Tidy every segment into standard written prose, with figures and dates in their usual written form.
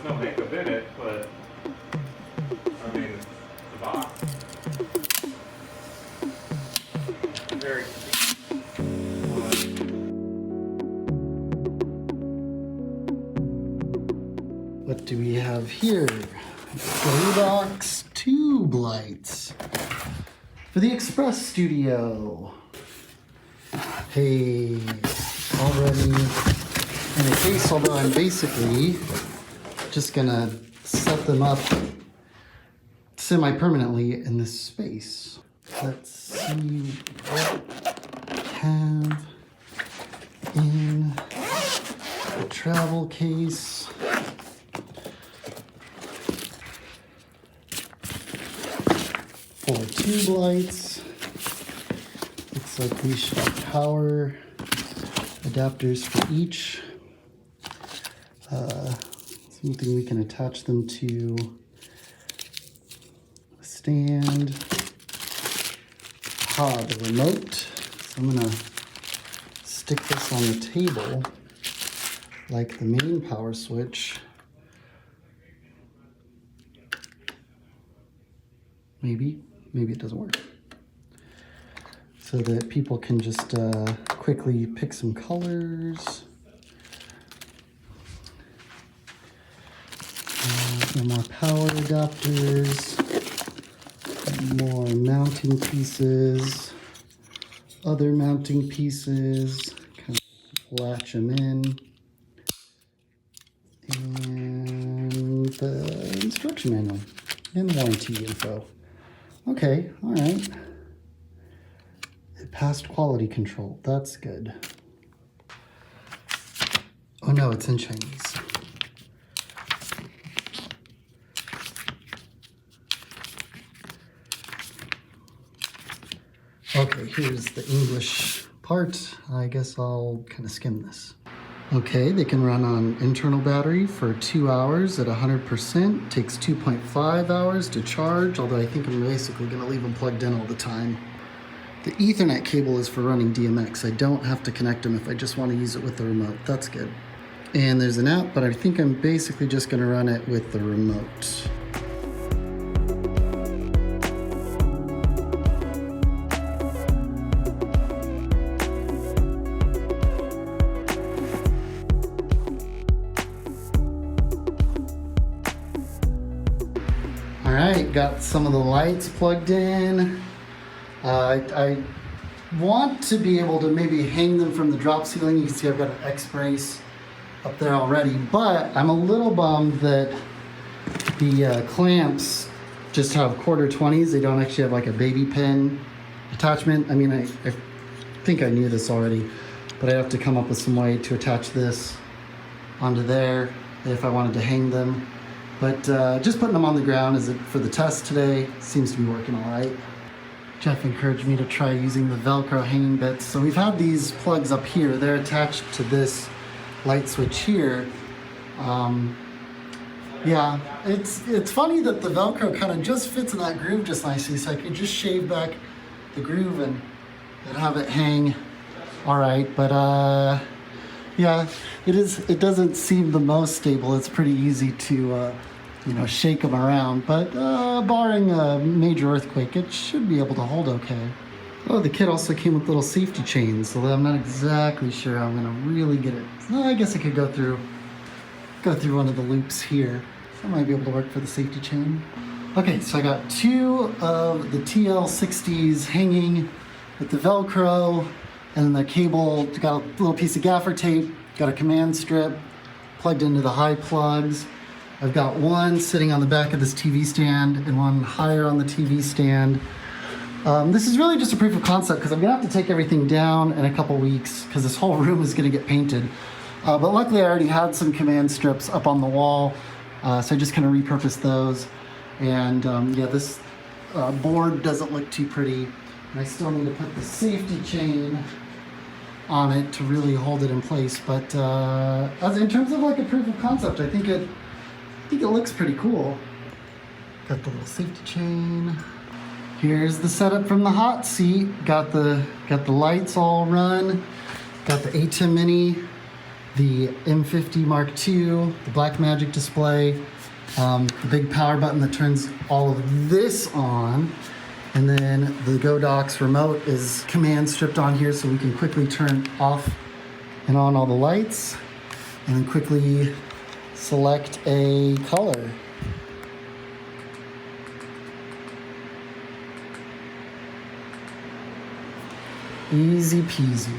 no makeup in it, but I mean, it's the box. Very What do we have here? Box tube lights for the Express Studio. Hey, already in a case, although I'm basically just gonna set them up semi-permanently in this space. Let's see what we have in the travel case. 4 tube lights. Looks like we should have power adapters for each. Something we can attach them to a stand. The remote. So I'm gonna stick this on the table like the main power switch. Maybe it doesn't work. So that people can just quickly pick some colors. More power adapters, more mounting pieces, other mounting pieces, kind of latch them in, and the instruction manual and warranty info. Okay, all right. It passed quality control. That's good. Oh no, it's in Chinese. Okay, here's the English part. I guess I'll kind of skim this. Okay, they can run on internal battery for 2 hours at 100%. Takes 2.5 hours to charge, although I think I'm basically gonna leave them plugged in all the time. The Ethernet cable is for running DMX. I don't have to connect them if I just want to use it with the remote. That's good. And there's an app, but I think I'm basically just gonna run it with the remote. Alright, got some of the lights plugged in. I want to be able to maybe hang them from the drop ceiling. You can see I've got an X-brace up there already, but I'm a little bummed that the clamps just have quarter 20s. They don't actually have like a baby pin attachment. I mean, I think I knew this already, but I have to come up with some way to attach this onto there if I wanted to hang them. But just putting them on the ground for the test today seems to be working all right. Jeff encouraged me to try using the Velcro hanging bits. So we've had these plugs up here. They're attached to this light switch here. Yeah, it's funny that the Velcro kind of just fits in that groove just nicely. So I could just shave back the groove and have it hang all right. But yeah, it doesn't seem the most stable. It's pretty easy to shake them around, but barring a major earthquake, it should be able to hold okay. Oh, the kit also came with little safety chains, so I'm not exactly sure how I'm gonna really get it. I guess I could go through one of the loops here. So I might be able to work for the safety chain. Okay, so I got 2 of the TL60s hanging with the Velcro, and the cable, got a little piece of gaffer tape, got a command strip plugged into the high plugs. I've got one sitting on the back of this TV stand and one higher on the TV stand. This is really just a proof of concept because I'm gonna have to take everything down in a couple weeks because this whole room is gonna get painted. But luckily I already had some command strips up on the wall, so I just kind of repurposed those. And yeah, this board doesn't look too pretty. And I still need to put the safety chain on it to really hold it in place. But as in terms of like a proof of concept, I think it looks pretty cool. Got the little safety chain. Here's the setup from the hot seat. Got the lights all run. Got the ATEM mini the M50 Mark II, the Blackmagic display, the big power button that turns all of this on, and then the GoDox remote is command stripped on here so we can quickly turn off and on all the lights, and then quickly select a color. Easy peasy.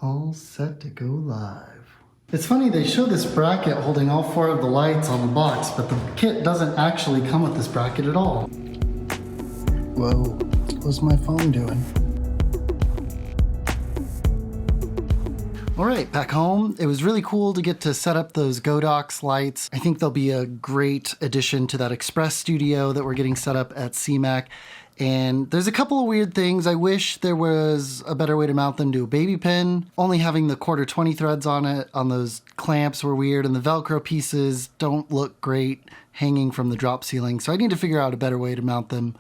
All set to go live. It's funny, they show this bracket holding all 4 of the lights on the box, but the kit doesn't actually come with this bracket at all. Whoa, what's my phone doing? All right, back home. It was really cool to get to set up those GoDox lights. I think they'll be a great addition to that Express studio that we're getting set up at CMAC. And there's a couple of weird things. I wish there was a better way to mount them to a baby pin. Only having the 1/4 threads on it, on those clamps, were weird, and the Velcro pieces don't look great hanging from the drop ceiling. So I need to figure out a better way to mount them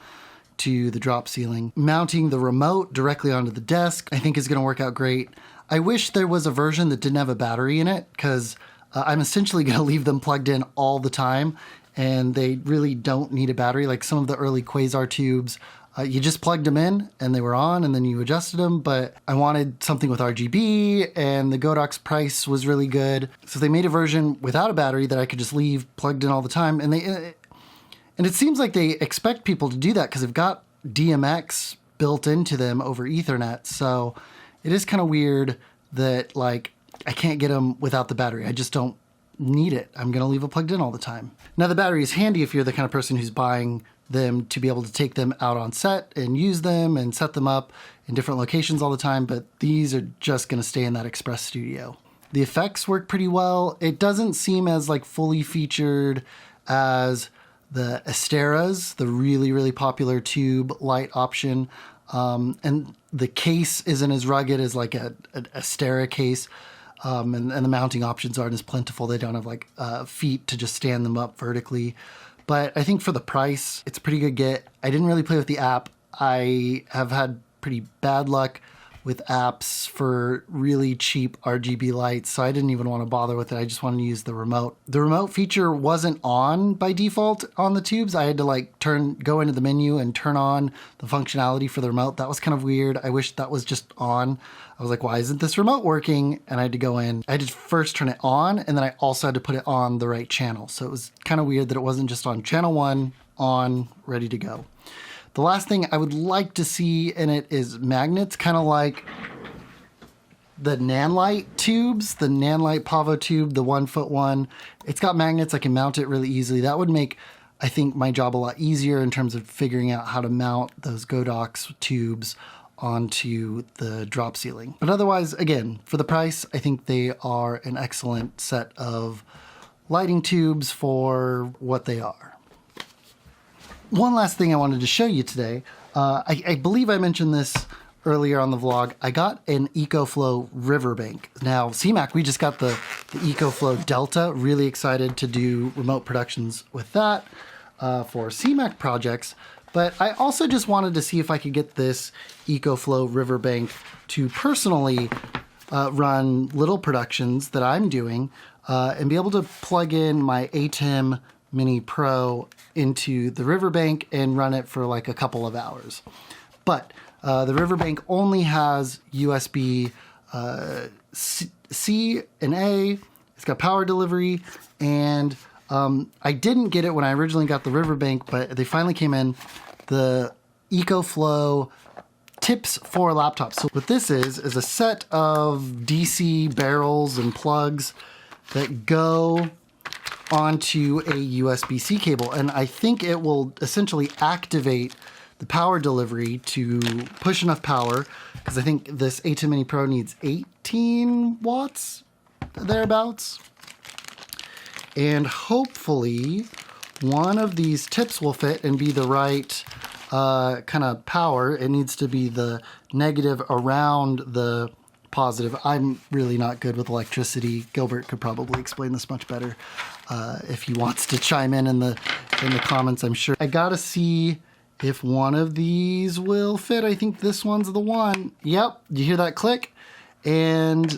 to the drop ceiling. Mounting the remote directly onto the desk, I think is gonna work out great. I wish there was a version that didn't have a battery in it, because I'm essentially gonna leave them plugged in all the time, and they really don't need a battery. Like some of the early Quasar tubes, you just plugged them in and they were on, and then you adjusted them, but I wanted something with RGB, and the GoDox price was really good. So they made a version without a battery that I could just leave plugged in all the time, and it seems like they expect people to do that because they've got DMX built into them over Ethernet. So it is kind of weird that, like, I can't get them without the battery. I just don't need it. I'm going to leave it plugged in all the time. Now, the battery is handy if you're the kind of person who's buying them to be able to take them out on set and use them and set them up in different locations all the time, but these are just going to stay in that Express studio. The effects work pretty well. It doesn't seem as like fully featured as the Asteras, the really, really popular tube light option. And the case isn't as rugged as like an Astera case. And the mounting options aren't as plentiful. They don't have like feet to just stand them up vertically. But I think for the price, it's a pretty good get. I didn't really play with the app. I have had pretty bad luck with apps for really cheap RGB lights, so I didn't even want to bother with it. I just wanted to use the remote. The remote feature wasn't on by default on the tubes. I had to like go into the menu and turn on the functionality for the remote. That was kind of weird. I wish that was just on. I was like, why isn't this remote working? And I had to go in. I had to first turn it on, and then I also had to put it on the right channel. So it was kind of weird that it wasn't just on channel 1, on, ready to go. The last thing I would like to see in it is magnets, kind of like the Nanlite tubes, the Nanlite Pavo tube, the 1-foot one. It's got magnets. I can mount it really easily. That would make, I think, my job a lot easier in terms of figuring out how to mount those GoDox tubes onto the drop ceiling. But otherwise, again, for the price, I think they are an excellent set of lighting tubes for what they are. One last thing I wanted to show you today. I believe I mentioned this earlier on the vlog. I got an EcoFlow riverbank. Now, CMAC, we just got the EcoFlow Delta. Really excited to do remote productions with that for CMAC projects. But I also just wanted to see if I could get this EcoFlow riverbank to personally run little productions that I'm doing and be able to plug in my ATEM Mini Pro into the riverbank and run it for like a couple of hours. But the riverbank only has USB C and A. It's got power delivery, and I didn't get it when I originally got the riverbank, but they finally came in. The EcoFlow tips for laptops. So what this is a set of DC barrels and plugs that go onto a USB-C cable, and I think it will essentially activate the power delivery to push enough power, because I think this ATEM Mini Pro needs 18 watts, thereabouts. And hopefully one of these tips will fit and be the right kind of power. It needs to be the negative around the positive. I'm really not good with electricity. Gilbert could probably explain this much better if he wants to chime in the comments, I'm sure. I gotta see if one of these will fit. I think this one's the one. Yep, you hear that click? And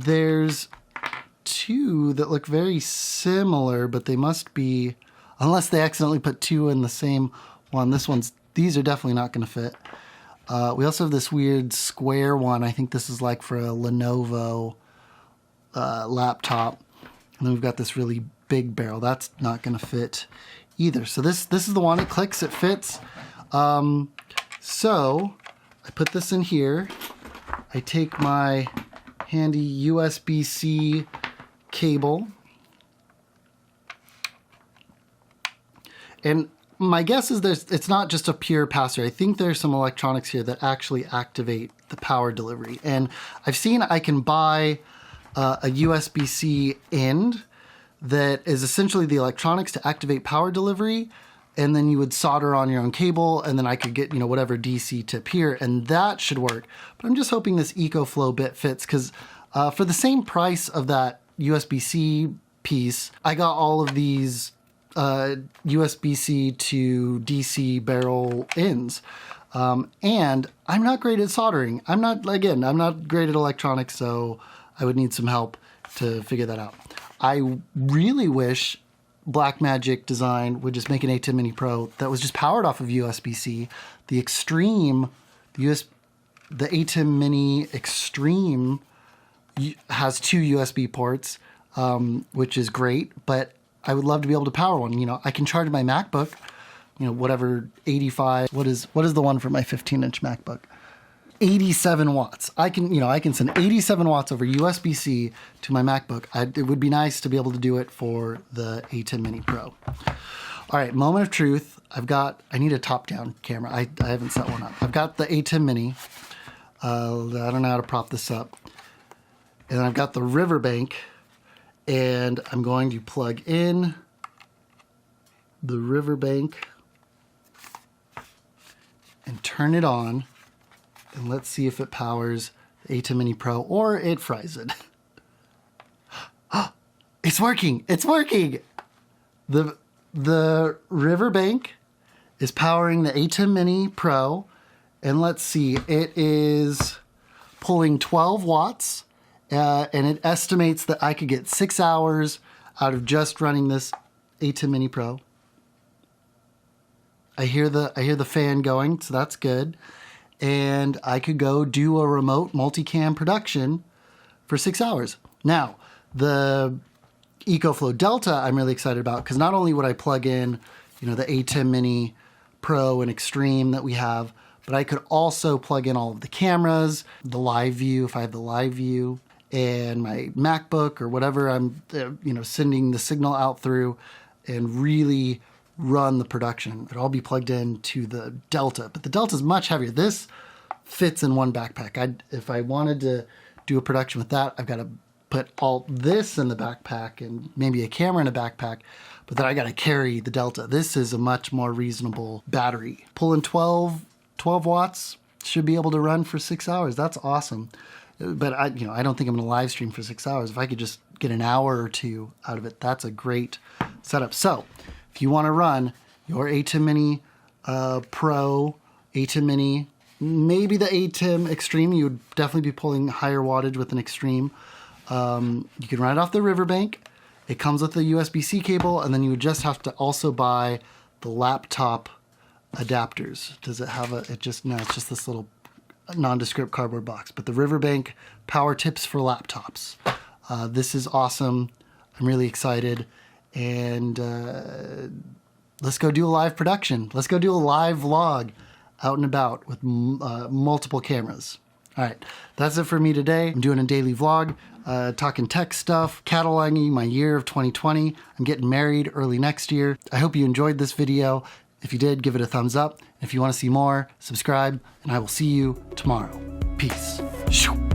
there's two that look very similar, but they must be, unless they accidentally put two in the same one. These are definitely not going to fit. We also have this weird square one. I think this is like for a Lenovo laptop. And then we've got this really big barrel. That's not going to fit either. So this is the one. It clicks, it fits. So I put this in here. I take my handy USB-C cable. And my guess is it's not just a pure pass-through. I think there's some electronics here that actually activate the power delivery. And I've seen I can buy a USB-C end that is essentially the electronics to activate power delivery, and then you would solder on your own cable, and then I could get, whatever DC tip here, and that should work. But I'm just hoping this EcoFlow bit fits, because for the same price of that USB-C piece, I got all of these USB-C to DC barrel ends. And I'm not great at soldering. I'm not great at electronics, so I would need some help to figure that out. I really wish Blackmagic Design would just make an ATEM Mini Pro that was just powered off of USB-C. The ATEM Mini Extreme has 2 USB ports, which is great, but I would love to be able to power one. I can charge my MacBook, whatever 85, what is the one for my 15-inch MacBook? 87 watts. I can send 87 watts over USB-C to my MacBook. It would be nice to be able to do it for the ATEM Mini Pro. All right, moment of truth. I need a top-down camera. I haven't set one up. I've got the ATEM Mini. I don't know how to prop this up. And I've got the Riverbank, and I'm going to plug in the Riverbank and turn it on. And let's see if it powers the ATEM Mini Pro or it fries it. It's working! It's working! The Riverbank is powering the ATEM Mini Pro. And let's see, it is pulling 12 watts. And it estimates that I could get 6 hours out of just running this ATEM Mini Pro. I hear the fan going, so that's good. And I could go do a remote multicam production for 6 hours. Now, the EcoFlow Delta I'm really excited about, because not only would I plug in, the ATEM Mini Pro and Extreme that we have, but I could also plug in all of the cameras, the live view, if I have the live view, and my MacBook or whatever I'm, sending the signal out through, and really run the production. It'll all be plugged in to the Delta, but the Delta is much heavier. This fits in one backpack. If I wanted to do a production with that, I've got to put all this in the backpack and maybe a camera in a backpack, but then I got to carry the Delta. This is a much more reasonable battery. Pulling 12 watts, should be able to run for 6 hours. That's awesome. But I don't think I'm going to live stream for 6 hours. If I could just get an hour or two out of it, that's a great setup. So if you want to run your ATEM Mini Pro, ATEM Mini, maybe the ATEM Extreme, you would definitely be pulling higher wattage with an Extreme. You can run it off the Riverbank. It comes with a USB-C cable, and then you would just have to also buy the laptop adapters. Does it have it's just this little nondescript cardboard box. But the Riverbank power tips for laptops. This is awesome. I'm really excited. And let's go do a live production. Let's go do a live vlog out and about with multiple cameras. All right, that's it for me today. I'm doing a daily vlog, talking tech stuff, cataloging my year of 2020. I'm getting married early next year. I hope you enjoyed this video. If you did, give it a thumbs up. If you want to see more, subscribe, and I will see you tomorrow. Peace. Shoo.